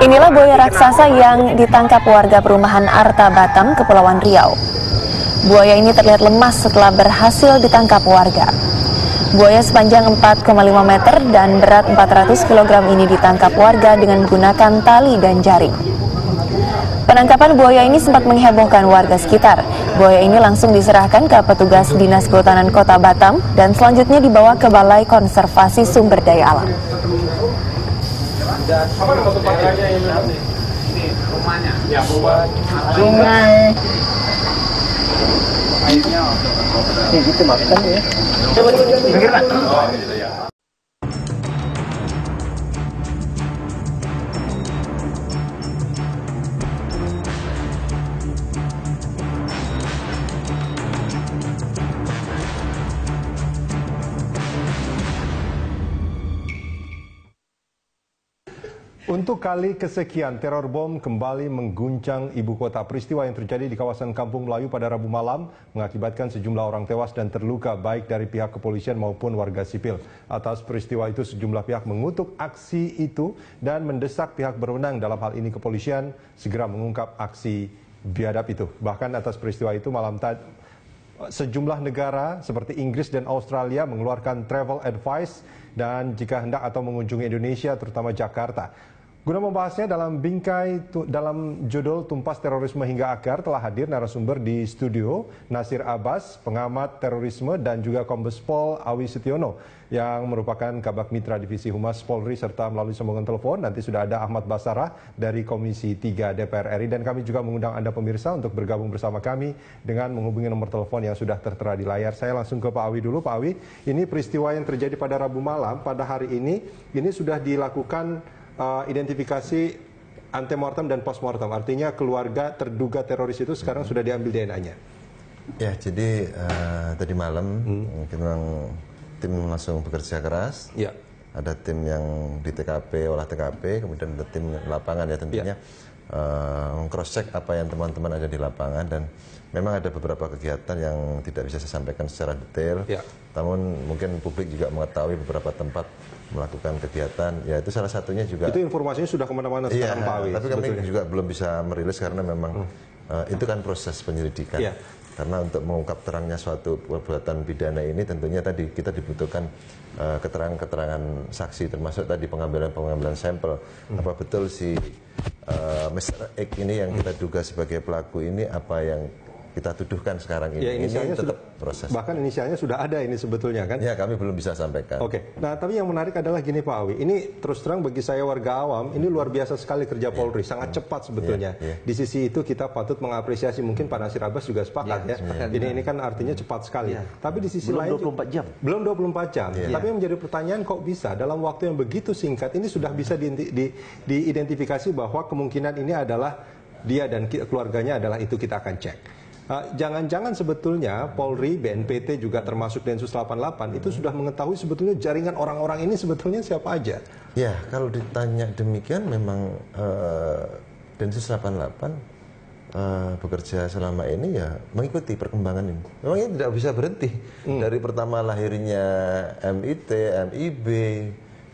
Inilah buaya raksasa yang ditangkap warga perumahan Arta Batam, Kepulauan Riau. Buaya ini terlihat lemas setelah berhasil ditangkap warga. Buaya sepanjang 4,5 meter dan berat 400 kg ini ditangkap warga dengan menggunakan tali dan jaring. Penangkapan buaya ini sempat menghebohkan warga sekitar. Buaya ini langsung diserahkan ke petugas Dinas Kehutanan Kota Batam dan selanjutnya dibawa ke Balai Konservasi Sumber Daya Alam. Sungai. Airnya gitu makan ya. Untuk kali kesekian, teror bom kembali mengguncang ibu kota. Peristiwa yang terjadi di kawasan Kampung Melayu pada Rabu malam mengakibatkan sejumlah orang tewas dan terluka baik dari pihak kepolisian maupun warga sipil. Atas peristiwa itu sejumlah pihak mengutuk aksi itu dan mendesak pihak berwenang, dalam hal ini kepolisian, segera mengungkap aksi biadab itu. Bahkan atas peristiwa itu malam tadi sejumlah negara seperti Inggris dan Australia mengeluarkan travel advice dan jika hendak atau mengunjungi Indonesia terutama Jakarta. Guna membahasnya dalam judul Tumpas Terorisme Hingga Akar telah hadir narasumber di studio Nasir Abbas, pengamat terorisme, dan juga Kombes Pol Awi Setiono yang merupakan Kabak Mitra Divisi Humas Polri, serta melalui sambungan telepon nanti sudah ada Ahmad Basarah dari Komisi 3 DPR RI, dan kami juga mengundang Anda pemirsa untuk bergabung bersama kami dengan menghubungi nomor telepon yang sudah tertera di layar. Saya langsung ke Pak Awi dulu. Pak Awi, ini peristiwa yang terjadi pada Rabu malam, pada hari ini sudah dilakukan identifikasi antemortem dan postmortem, artinya keluarga terduga teroris itu sekarang sudah diambil DNA-nya. Ya, jadi tadi malam tim langsung bekerja keras. Ya. Ada tim yang di TKP, olah TKP, kemudian ada tim lapangan ya tentunya cross check apa yang teman-teman ada di lapangan, dan memang ada beberapa kegiatan yang tidak bisa saya sampaikan secara detail. Ya. Namun mungkin publik juga mengetahui beberapa tempat melakukan kegiatan, ya itu salah satunya juga. Itu informasinya sudah kemana-mana sekarang, Pak Awi. Tapi kami juga belum bisa merilis karena memang itu kan proses penyelidikan. Ya. Karena untuk mengungkap terangnya suatu perbuatan pidana ini tentunya tadi kita dibutuhkan keterangan-keterangan saksi, termasuk tadi pengambilan sampel. Apa betul si Mr. X ini yang kita duga sebagai pelaku ini apa yang kita tuduhkan sekarang ini. Ya, ini tetap proses. Bahkan inisialnya sudah ada ini sebetulnya kan? Ya, kami belum bisa sampaikan. Oke. Nah, tapi yang menarik adalah gini Pak Awi, ini terus terang bagi saya warga awam, ini luar biasa sekali kerja Polri, sangat cepat sebetulnya. Di sisi itu kita patut mengapresiasi, mungkin Pak Nasir Abbas juga sepakat Ini kan artinya cepat sekali. Tapi di sisi lain 24 jam. Belum 24 jam. Tapi yang menjadi pertanyaan, kok bisa dalam waktu yang begitu singkat ini sudah bisa diidentifikasi bahwa kemungkinan ini adalah dia dan keluarganya adalah itu, kita akan cek. Jangan-jangan sebetulnya Polri, BNPT juga termasuk Densus 88 itu sudah mengetahui sebetulnya jaringan orang-orang ini sebetulnya siapa aja? Ya, kalau ditanya demikian memang Densus 88 bekerja selama ini ya mengikuti perkembangan ini. Memang ini tidak bisa berhenti. Dari pertama lahirnya MIT, MIB,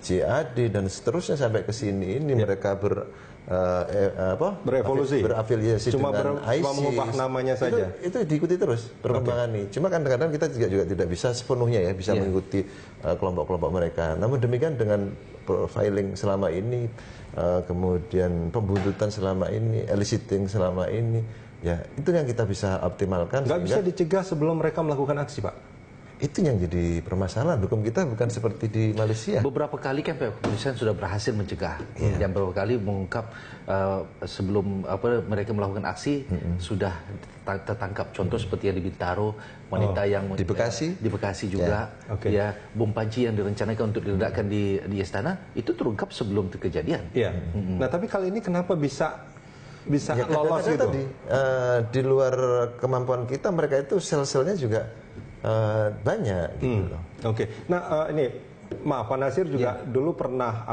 JAD dan seterusnya sampai ke sini ini mereka berevolusi, berafiliasi cuma dengan ISIS, mengubah namanya saja. Itu diikuti terus perkembangan ini. Cuma kan kadang-kadang kita juga tidak bisa sepenuhnya bisa mengikuti kelompok-kelompok mereka. Namun demikian dengan profiling selama ini, kemudian pembuntutan selama ini, eliciting selama ini, ya itu yang kita bisa optimalkan. Nggak bisa dicegah sebelum mereka melakukan aksi, Pak? Itu yang jadi permasalahan. Hukum kita bukan seperti di Malaysia. Beberapa kali kan kepolisian sudah berhasil mencegah, dan beberapa kali mengungkap sebelum mereka melakukan aksi sudah tertangkap. Contoh seperti yang di Bintaro, wanita yang di Bekasi juga, bom panci yang direncanakan untuk diledakkan di istana itu terungkap sebelum kejadian. Nah, tapi kali ini kenapa bisa lolos gitu? Tadi di luar kemampuan kita, mereka itu sel-selnya juga banyak gitu loh. Nah ini maaf, Pak Nasir juga dulu pernah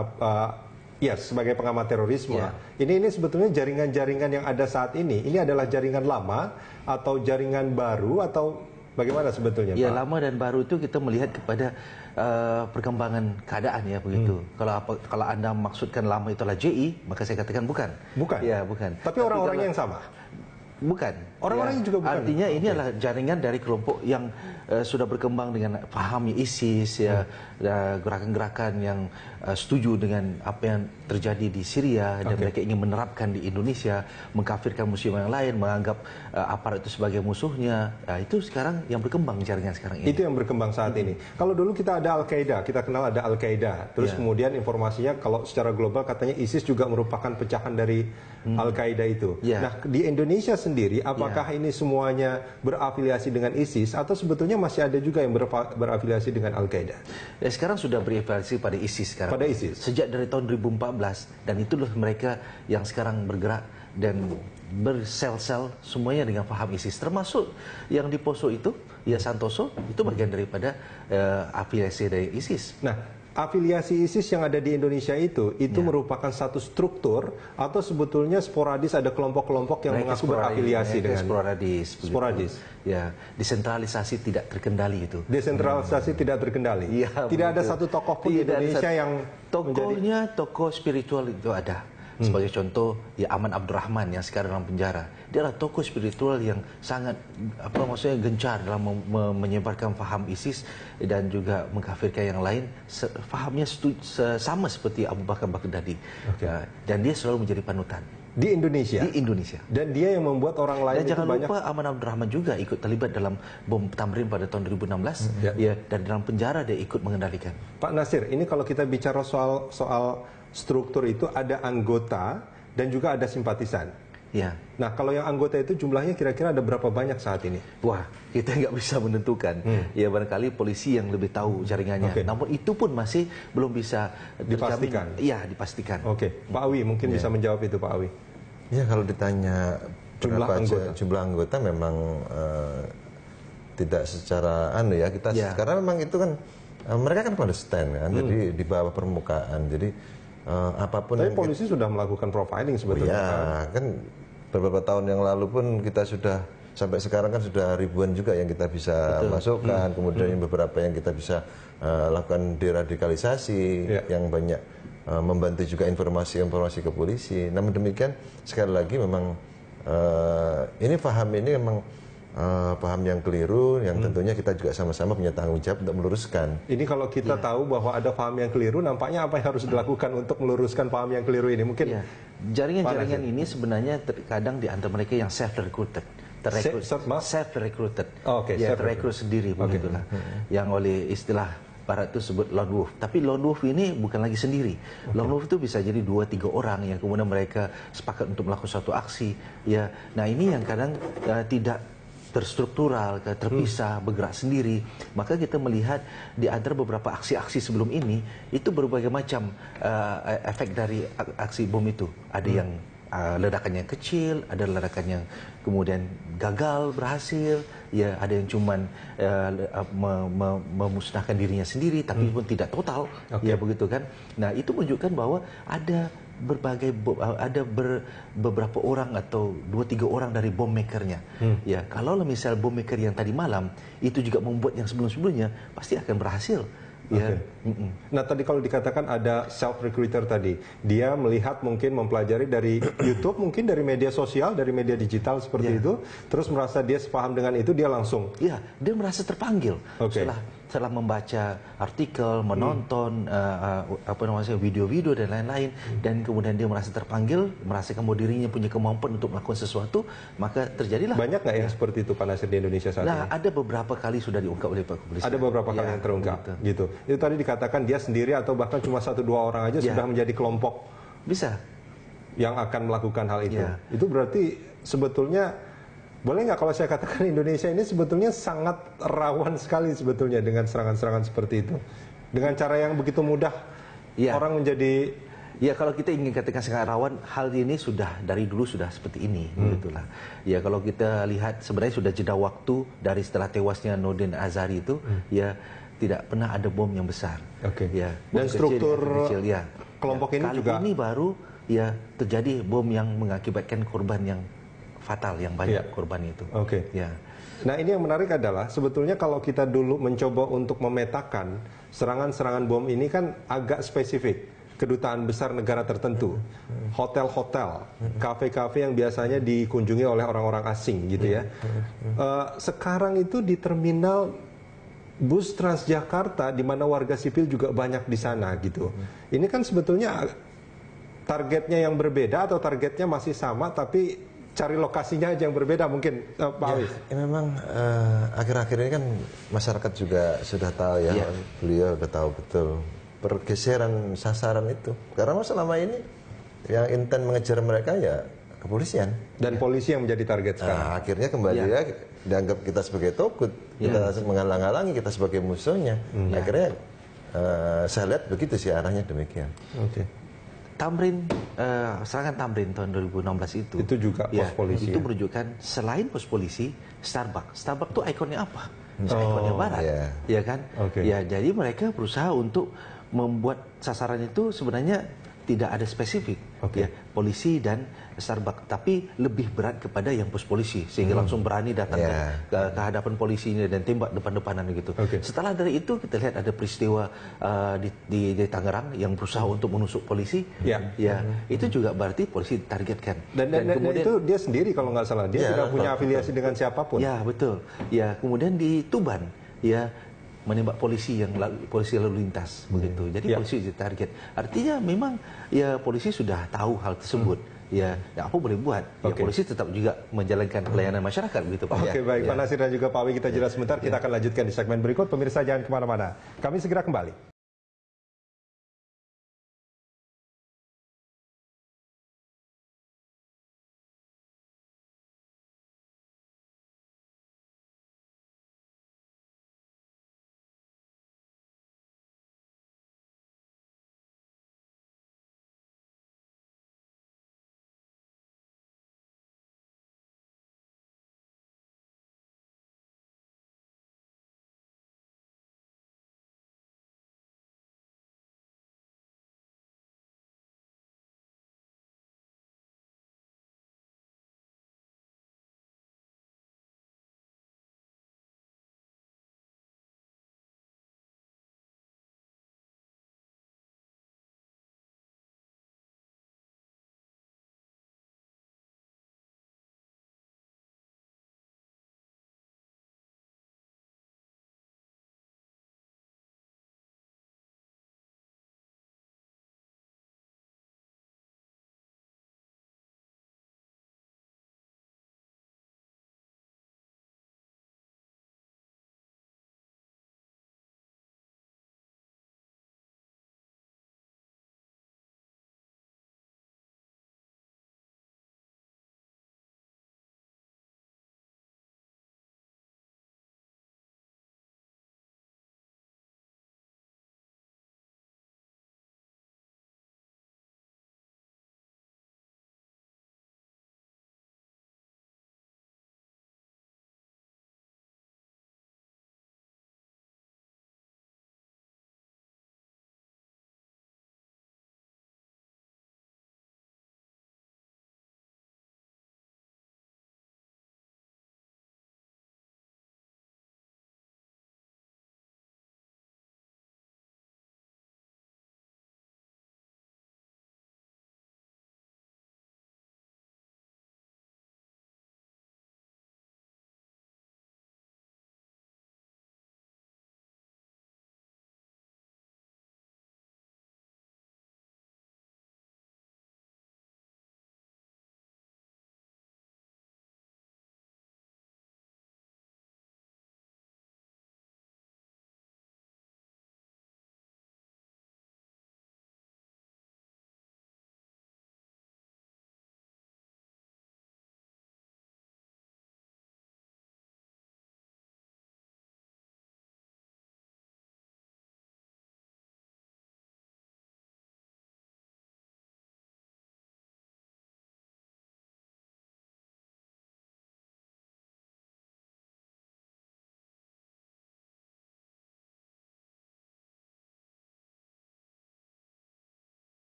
sebagai pengamat terorisme. Ini sebetulnya jaringan-jaringan yang ada saat ini adalah jaringan lama atau jaringan baru atau bagaimana sebetulnya, Pak? Pak? Lama dan baru itu kita melihat kepada perkembangan keadaan ya begitu. Kalau Anda maksudkan lama itulah JI, maka saya katakan bukan. Bukan. Ya, bukan. Tapi orang-orang yang sama. Bukan. Orang-orangnya juga bukan. Artinya ini adalah jaringan dari kelompok yang sudah berkembang dengan pahami ISIS ya, gerakan-gerakan yang setuju dengan apa yang terjadi di Syria dan mereka ingin menerapkan di Indonesia, mengkafirkan muslim yang lain, menganggap aparat itu sebagai musuhnya. Itu sekarang yang berkembang jaringan sekarang ini. Itu yang berkembang saat ini. Kalau dulu kita ada Al-Qaeda, kita kenal ada Al-Qaeda. Terus kemudian informasinya kalau secara global katanya ISIS juga merupakan pecahan dari Al-Qaeda itu. Nah, di Indonesia sendiri apakah ini semuanya berafiliasi dengan ISIS atau sebetulnya masih ada juga yang berafiliasi dengan Al-Qaeda? Ya, sekarang sudah berafiliasi pada ISIS sekarang. Pada ISIS. Sejak dari tahun 2014 dan itulah mereka yang sekarang bergerak dan bersel-sel semuanya dengan paham ISIS, termasuk yang di Poso itu, ya Santoso itu bagian daripada afiliasi dari ISIS. Nah, afiliasi ISIS yang ada di Indonesia itu merupakan satu struktur atau sebetulnya sporadis ada kelompok-kelompok yang mengaku berafiliasi dengan sporadis. Ya, desentralisasi tidak terkendali itu. Desentralisasi tidak terkendali. Ya, tidak ada satu tokoh pun di Indonesia yang tokohnya tokoh spiritual itu ada. Sebagai contoh, ya Aman Abdurrahman yang sekarang dalam penjara. Dia adalah tokoh spiritual yang sangat gencar dalam menyebarkan faham ISIS dan juga mengkafirkan yang lain. Fahamnya sama seperti Abu Bakar Baghdadi. Dan dia selalu menjadi panutan. Di Indonesia? Di Indonesia. Dan dia yang membuat orang lain dan jangan banyak. lupa Aman Abdurrahman juga ikut terlibat dalam bom Tamrin pada tahun 2016. Dan dalam penjara dia ikut mengendalikan. Pak Nasir, ini kalau kita bicara soal struktur itu ada anggota dan juga ada simpatisan. Ya. Nah, kalau yang anggota itu jumlahnya kira-kira ada berapa banyak saat ini? Wah, kita nggak bisa menentukan. Ya, barangkali polisi yang lebih tahu jaringannya. Namun itu pun masih belum bisa dipastikan. Iya, dipastikan. Oke, Pak Awi mungkin bisa menjawab itu, Pak Awi. Ya, kalau ditanya jumlah anggota memang tidak secara kita karena memang itu kan mereka kan pada stand kan, jadi di bawah permukaan. Jadi apapun. Tapi polisi sudah melakukan profiling sebetulnya. Ya, kan beberapa tahun yang lalu pun kita sudah sampai sekarang kan sudah ribuan juga yang kita bisa masukkan. Kemudian beberapa yang kita bisa lakukan deradikalisasi, yang banyak membantu juga informasi-informasi ke polisi. Namun demikian sekali lagi memang ini paham ini memang paham yang keliru, yang tentunya kita juga sama-sama punya tanggung jawab untuk meluruskan. Ini kalau kita tahu bahwa ada paham yang keliru, nampaknya apa yang harus dilakukan untuk meluruskan paham yang keliru ini? Mungkin jaringan-jaringan ini sebenarnya terkadang di antara mereka yang self-recruited. Self-recruited. Terrekrut sendiri begitulah. Yang oleh istilah Barat itu sebut lone wolf. Tapi lone wolf ini bukan lagi sendiri. Lone wolf itu bisa jadi 2-3 orang yang kemudian mereka sepakat untuk melakukan suatu aksi. Ya, nah ini yang kadang tidak terstruktural, terpisah, bergerak sendiri. Maka kita melihat di antara beberapa aksi-aksi sebelum ini itu berbagai macam efek dari aksi bom itu. Ada yang ledakan yang kecil, ada ledakan yang kemudian gagal berhasil, ya ada yang cuman memusnahkan dirinya sendiri tapi pun tidak total, ya begitu kan. Nah, itu menunjukkan bahwa ada beberapa orang atau 2-3 orang dari bom makernya. Ya, kalau misal bom maker yang tadi malam itu juga membuat yang sebelum-sebelumnya, pasti akan berhasil. Ya. Nah, tadi kalau dikatakan ada self-recruiter tadi, dia melihat mungkin mempelajari dari YouTube, mungkin dari media sosial, dari media digital seperti itu, terus merasa dia sepaham dengan itu, dia langsung. Iya, dia merasa terpanggil setelah membaca artikel, menonton video-video dan lain-lain, dan kemudian dia merasa terpanggil, merasakan bahwa dirinya punya kemampuan untuk melakukan sesuatu, maka terjadilah. Banyak nggak yang seperti itu, Pak Nasir, di Indonesia saat ini? Ada beberapa kali sudah diungkap oleh Pak Kepolisian. Ada beberapa kali yang terungkap, gitu. Itu tadi dikatakan dia sendiri atau bahkan cuma 1-2 orang aja sudah menjadi kelompok. Bisa. Yang akan melakukan hal itu. Itu berarti sebetulnya, boleh nggak kalau saya katakan Indonesia ini sebetulnya sangat rawan sekali sebetulnya dengan serangan-serangan seperti itu. Dengan cara yang begitu mudah orang menjadi. Ya, kalau kita ingin katakan sangat rawan, hal ini sudah dari dulu sudah seperti ini, begitulah. Ya, kalau kita lihat sebenarnya sudah jeda waktu dari setelah tewasnya Nurdin Azhari itu, ya tidak pernah ada bom yang besar. Ya. Dan struktur kecil, kelompok ini kali juga. Ini baru terjadi bom yang mengakibatkan korban yang fatal, yang banyak korban itu. Ya. Nah, ini yang menarik adalah sebetulnya kalau kita dulu mencoba untuk memetakan serangan-serangan bom ini kan agak spesifik. Kedutaan besar negara tertentu, hotel-hotel, kafe-kafe yang biasanya dikunjungi oleh orang-orang asing gitu ya. Sekarang itu di terminal bus Transjakarta, di mana warga sipil juga banyak di sana gitu. Ini kan sebetulnya targetnya yang berbeda atau targetnya masih sama, tapi cari lokasinya aja yang berbeda mungkin, Pak Awis. Ya, memang akhir-akhir ini kan masyarakat juga sudah tahu ya, beliau sudah tahu betul pergeseran sasaran itu. Karena selama ini yang intent mengejar mereka ya kepolisian. Dan polisi yang menjadi target sekarang. Nah, akhirnya kembali ya dianggap kita sebagai togut, kita menghalang-halangi, kita sebagai musuhnya. Akhirnya saya lihat begitu sih arahnya demikian. Tamrin, serangan Tamrin tahun 2016 itu juga pos polisi. Itu menunjukkan selain pos polisi, Starbucks. Starbucks itu ikonnya apa? Ikonnya Barat, ya kan? Ya, jadi mereka berusaha untuk membuat sasaran itu sebenarnya tidak ada spesifik, ya, polisi dan Starbucks, tapi lebih berat kepada yang pos polisi, sehingga langsung berani datang ke hadapan polisi ini dan tembak depan-depanan gitu. Setelah dari itu kita lihat ada peristiwa di Tangerang yang berusaha untuk menusuk polisi, itu juga berarti polisi ditargetkan. Dan kemudian itu dia sendiri kalau nggak salah, dia tidak punya afiliasi dengan siapapun. Ya betul. Ya kemudian di Tuban, ya menembak polisi polisi lalu lintas begitu. Jadi polisi ditarget. Artinya memang ya polisi sudah tahu hal tersebut. Ya apa boleh buat? Ya polisi tetap juga menjalankan pelayanan masyarakat begitu Pak. Baik Pak Nasir dan juga Pak Wi, kita jelas sebentar. Kita akan lanjutkan di segmen berikut. Pemirsa jangan kemana-mana. Kami segera kembali.